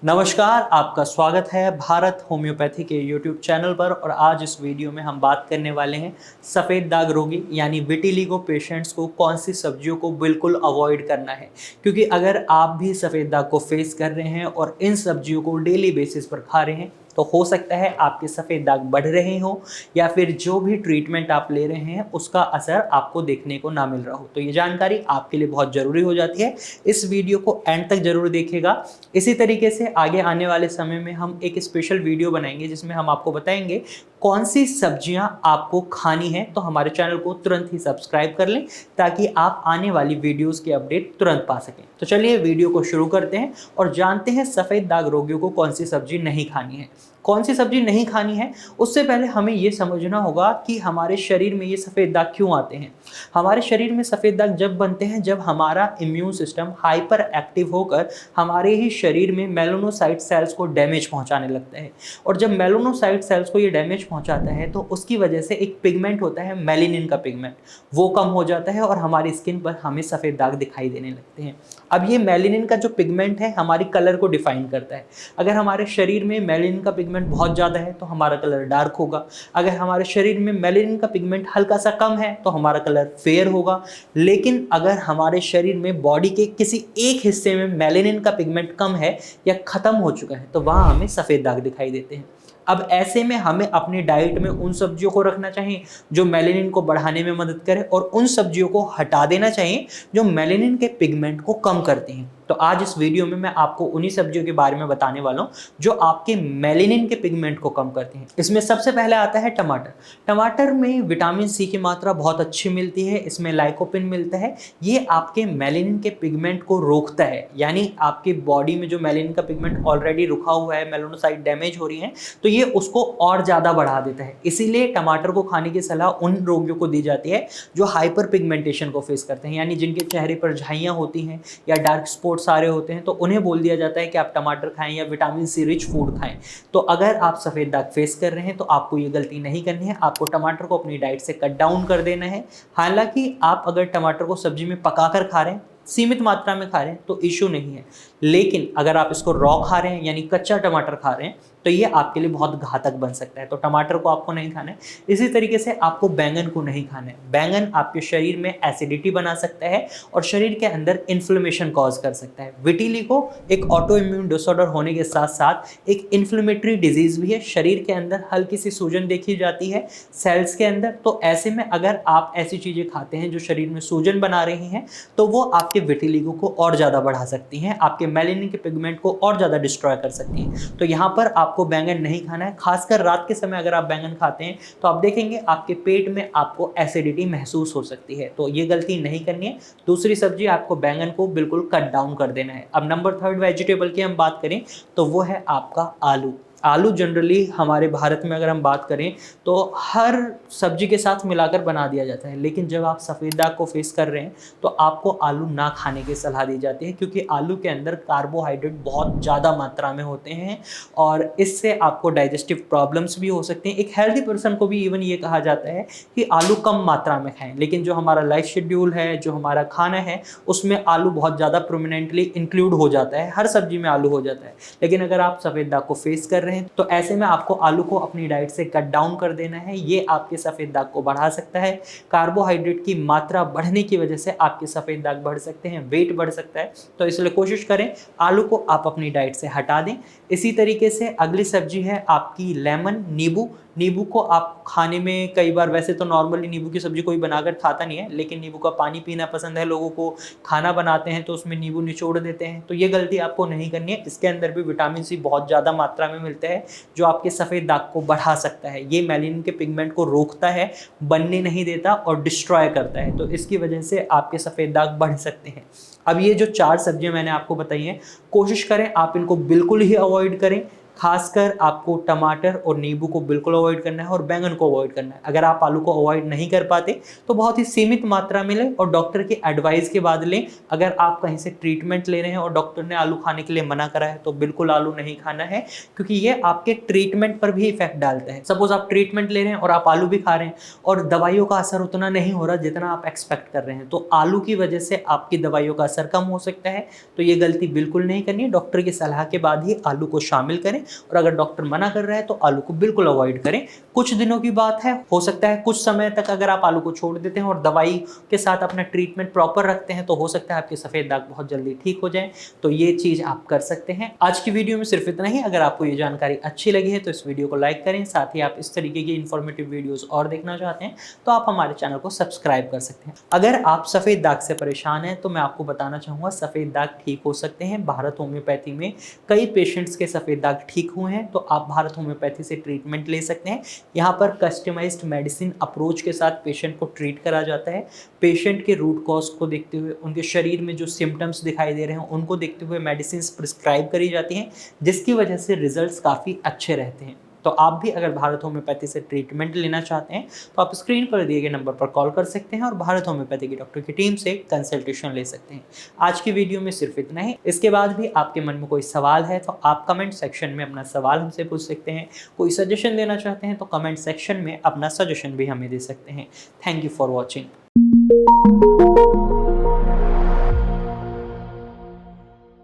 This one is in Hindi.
नमस्कार, आपका स्वागत है भारत होम्योपैथी के यूट्यूब चैनल पर। और आज इस वीडियो में हम बात करने वाले हैं सफ़ेद दाग रोगी यानी विटिलिगो पेशेंट्स को कौन सी सब्जियों को बिल्कुल अवॉइड करना है। क्योंकि अगर आप भी सफ़ेद दाग को फेस कर रहे हैं और इन सब्जियों को डेली बेसिस पर खा रहे हैं तो हो सकता है आपके सफ़ेद दाग बढ़ रहे हो या फिर जो भी ट्रीटमेंट आप ले रहे हैं उसका असर आपको देखने को ना मिल रहा हो। तो ये जानकारी आपके लिए बहुत ज़रूरी हो जाती है। इस वीडियो को एंड तक ज़रूर देखिएगा। इसी तरीके से आगे आने वाले समय में हम एक स्पेशल वीडियो बनाएंगे जिसमें हम आपको बताएंगे कौन सी सब्जियां आपको खानी है। तो हमारे चैनल को तुरंत ही सब्सक्राइब कर लें ताकि आप आने वाली वीडियोस की अपडेट तुरंत पा सकें। तो चलिए वीडियो को शुरू करते हैं और जानते हैं सफ़ेद दाग रोगियों को कौन सी सब्जी नहीं खानी है। कौन सी सब्जी नहीं खानी है उससे पहले हमें ये समझना होगा कि हमारे शरीर में ये सफ़ेद दाग क्यों आते हैं। हमारे शरीर में सफ़ेद दाग जब बनते हैं जब हमारा इम्यून सिस्टम हाइपर एक्टिव होकर हमारे ही शरीर में मेलानोसाइट सेल्स को डैमेज पहुंचाने लगता है। और जब मेलानोसाइट सेल्स को ये डैमेज पहुंचाता है तो उसकी वजह से एक पिगमेंट होता है मेलेनिन का पिगमेंट, वो कम हो जाता है और हमारी स्किन पर हमें सफ़ेद दाग दिखाई देने लगते हैं। अब ये मेलेनिन का जो पिगमेंट है हमारी कलर को डिफाइन करता है। अगर हमारे शरीर में मेलेनिन का पिगमेंट बहुत ज़्यादा है तो हमारा कलर डार्क होगा। अगर हमारे शरीर में मेलेनिन का पिगमेंट हल्का सा कम है तो हमारा कलर फेयर होगा। लेकिन अगर हमारे शरीर में बॉडी के किसी एक हिस्से में मेलेनिन का पिगमेंट कम है या ख़त्म हो चुका है तो वहाँ हमें सफ़ेद दाग दिखाई देते हैं। अब ऐसे में हमें अपनी डाइट में उन सब्जियों को रखना चाहिए जो मेलेनिन को बढ़ाने में मदद करे और उन सब्जियों को हटा देना चाहिए जो मेलेनिन के पिगमेंट को कम करती हैं। तो आज इस वीडियो में मैं आपको उन्हीं सब्जियों के बारे में बताने वाला हूँ जो आपके मेलेनिन के पिगमेंट को कम करती हैं। इसमें सबसे पहले आता है टमाटर। टमाटर में विटामिन सी की मात्रा बहुत अच्छी मिलती है, इसमें लाइकोपिन मिलता है। ये आपके मेलेनिन के पिगमेंट को रोकता है, यानी आपकी बॉडी में जो मेलेनिन का पिगमेंट ऑलरेडी रुका हुआ है, मेलानोसाइट डैमेज हो रही है तो ये उसको और ज़्यादा बढ़ा देता है। इसीलिए टमाटर को खाने की सलाह उन रोगियों को दी जाती है जो हाइपर पिगमेंटेशन को फेस करते हैं, यानी जिनके चेहरे पर झाइयाँ होती हैं या डार्क स्पॉट सारे होते हैं तो उन्हें बोल दिया जाता है कि आप टमाटर खाएं या विटामिन सी रिच फूड खाएं। तो अगर आप सफ़ेद दाग फेस कर रहे हैं तो आपको ये गलती नहीं करनी है, आपको टमाटर को अपनी डाइट से कट डाउन कर देना है। हालांकि आप अगर टमाटर को सब्जी में पकाकर खा रहे हैं, सीमित मात्रा में खा रहे हैं तो इशू नहीं है। लेकिन अगर आप इसको रॉ खा रहे हैं यानी कच्चा टमाटर खा रहे हैं तो ये आपके लिए बहुत घातक बन सकता है। तो टमाटर को आपको नहीं खाना है। इसी तरीके से आपको बैंगन को नहीं खाना है। बैंगन आपके शरीर में एसिडिटी बना सकता है और शरीर के अंदर इन्फ्लेमेशन कॉज कर सकता है। विटिलिगो एक ऑटो इम्यून डिसऑर्डर होने के साथ साथ एक इन्फ्लेमेटरी डिजीज भी है। शरीर के अंदर हल्की सी सूजन देखी जाती है सेल्स के अंदर। तो ऐसे में अगर आप ऐसी चीज़ें खाते हैं जो शरीर में सूजन बना रही हैं तो वो आपके विटिलिगो को और ज़्यादा बढ़ा सकती हैं, आपके मेलेनिन के पिगमेंट को और ज़्यादा डिस्ट्रॉय कर सकती हैं। तो यहाँ पर आपको बैंगन नहीं खाना है। खासकर रात के समय अगर आप बैंगन खाते हैं तो आप देखेंगे आपके पेट में आपको एसिडिटी महसूस हो सकती है, तो ये गलती नहीं करनी है। दूसरी सब्जी आपको बैंगन को बिल्कुल कट डाउन कर देना है। अब नंबर थर्ड वेजिटेबल की हम बात करें तो वो है आपका आलू। आलू जनरली हमारे भारत में अगर हम बात करें तो हर सब्जी के साथ मिलाकर बना दिया जाता है, लेकिन जब आप सफ़ेद दाग को फेस कर रहे हैं तो आपको आलू ना खाने की सलाह दी जाती है क्योंकि आलू के अंदर कार्बोहाइड्रेट बहुत ज़्यादा मात्रा में होते हैं और इससे आपको डाइजेस्टिव प्रॉब्लम्स भी हो सकती हैं। एक हेल्दी पर्सन को भी इवन ये कहा जाता है कि आलू कम मात्रा में खाएं, लेकिन जो हमारा लाइफ शेड्यूल है, जो हमारा खाना है, उसमें आलू बहुत ज़्यादा प्रोमिनेंटली इंक्लूड हो जाता है। हर सब्जी में आलू हो जाता है। लेकिन अगर आप सफ़ेद दाग को फेस कर रहे हैं तो ऐसे में आपको आलू को अपनी डाइट से कट डाउन कर देना है। ये आपके सफ़ेद दाग को बढ़ा सकता है। कार्बोहाइड्रेट की मात्रा बढ़ने की वजह से आपके सफ़ेद दाग बढ़ सकते हैं, वेट बढ़ सकता है। तो इसलिए कोशिश करें आलू को आप अपनी डाइट से हटा दें। इसी तरीके से अगली सब्जी है आपकी लेमन, नींबू। नींबू को आप खाने में कई बार, वैसे तो नॉर्मली नींबू की सब्जी कोई बनाकर खाता नहीं है, लेकिन नींबू का पानी पीना पसंद है लोगों को। खाना बनाते हैं तो उसमें नींबू निचोड़ देते हैं, तो ये गलती आपको नहीं करनी है। इसके अंदर भी विटामिन सी बहुत ज़्यादा मात्रा में मिलता है जो आपके सफ़ेद दाग को बढ़ा सकता है। ये मेलेनिन के पिगमेंट को रोकता है, बनने नहीं देता और डिस्ट्रॉय करता है। तो इसकी वजह से आपके सफ़ेद दाग बढ़ सकते हैं। अब ये जो 4 सब्जियां मैंने आपको बताई हैं, कोशिश करें आप इनको बिल्कुल ही अवॉइड करें। खासकर आपको टमाटर और नींबू को बिल्कुल अवॉइड करना है और बैंगन को अवॉइड करना है। अगर आप आलू को अवॉइड नहीं कर पाते तो बहुत ही सीमित मात्रा में लें और डॉक्टर की एडवाइस के बाद लें। अगर आप कहीं से ट्रीटमेंट ले रहे हैं और डॉक्टर ने आलू खाने के लिए मना करा है तो बिल्कुल आलू नहीं खाना है, क्योंकि ये आपके ट्रीटमेंट पर भी इफेक्ट डालता है। सपोज आप ट्रीटमेंट ले रहे हैं और आप आलू भी खा रहे हैं और दवाइयों का असर उतना नहीं हो रहा जितना आप एक्सपेक्ट कर रहे हैं, तो आलू की वजह से आपकी दवाइयों का असर कम हो सकता है। तो ये गलती बिल्कुल नहीं करनी है। डॉक्टर की सलाह के बाद ही आलू को शामिल करें और अगर डॉक्टर मना कर रहा है तो आलू को बिल्कुल अवॉइड करें। कुछ दिनों की बात है, हो सकता है कुछ समय तक अगर आप आलू को छोड़ देते हैं और दवाई के साथ अपना ट्रीटमेंट प्रॉपर रखते हैं तो हो सकता है आपके सफ़ेद दाग बहुत जल्दी ठीक हो जाए। तो ये चीज़ आप कर सकते हैं। आज की वीडियो में सिर्फ इतना ही। अगर आपको ये जानकारी अच्छी लगी है तो इस वीडियो को लाइक करें। साथ ही आप इस तरीके की इन्फॉर्मेटिव वीडियोज़ और देखना चाहते हैं तो आप हमारे चैनल को सब्सक्राइब कर सकते हैं। अगर आप सफ़ेद दाग से परेशान हैं तो मैं आपको बताना चाहूँगा सफ़ेद दाग ठीक हो सकते हैं। भारत होम्योपैथी में कई पेशेंट्स के सफ़ेद दाग ठीक हुए हैं, तो आप भारत होम्योपैथी से ट्रीटमेंट ले सकते हैं। यहाँ पर कस्टमाइज्ड मेडिसिन अप्रोच के साथ पेशेंट को ट्रीट करा जाता है। पेशेंट के रूट कॉज को देखते हुए, उनके शरीर में जो सिम्टम्स दिखाई दे रहे हैं उनको देखते हुए मेडिसिन प्रिस्क्राइब करी जाती हैं, जिसकी वजह से रिजल्ट्स काफ़ी अच्छे रहते हैं। तो आप भी अगर भारत होम्योपैथी से ट्रीटमेंट लेना चाहते हैं तो आप स्क्रीन पर दिए गए नंबर पर कॉल कर सकते हैं और भारत होम्योपैथी की डॉक्टर की टीम से कंसल्टेशन ले सकते हैं। आज की वीडियो में सिर्फ इतना ही। इसके बाद भी आपके मन में कोई सवाल है तो आप कमेंट सेक्शन में अपना सवाल हमसे पूछ सकते हैं। कोई सजेशन देना चाहते हैं तो कमेंट सेक्शन में अपना सजेशन भी हमें दे सकते हैं। Thank you for watching.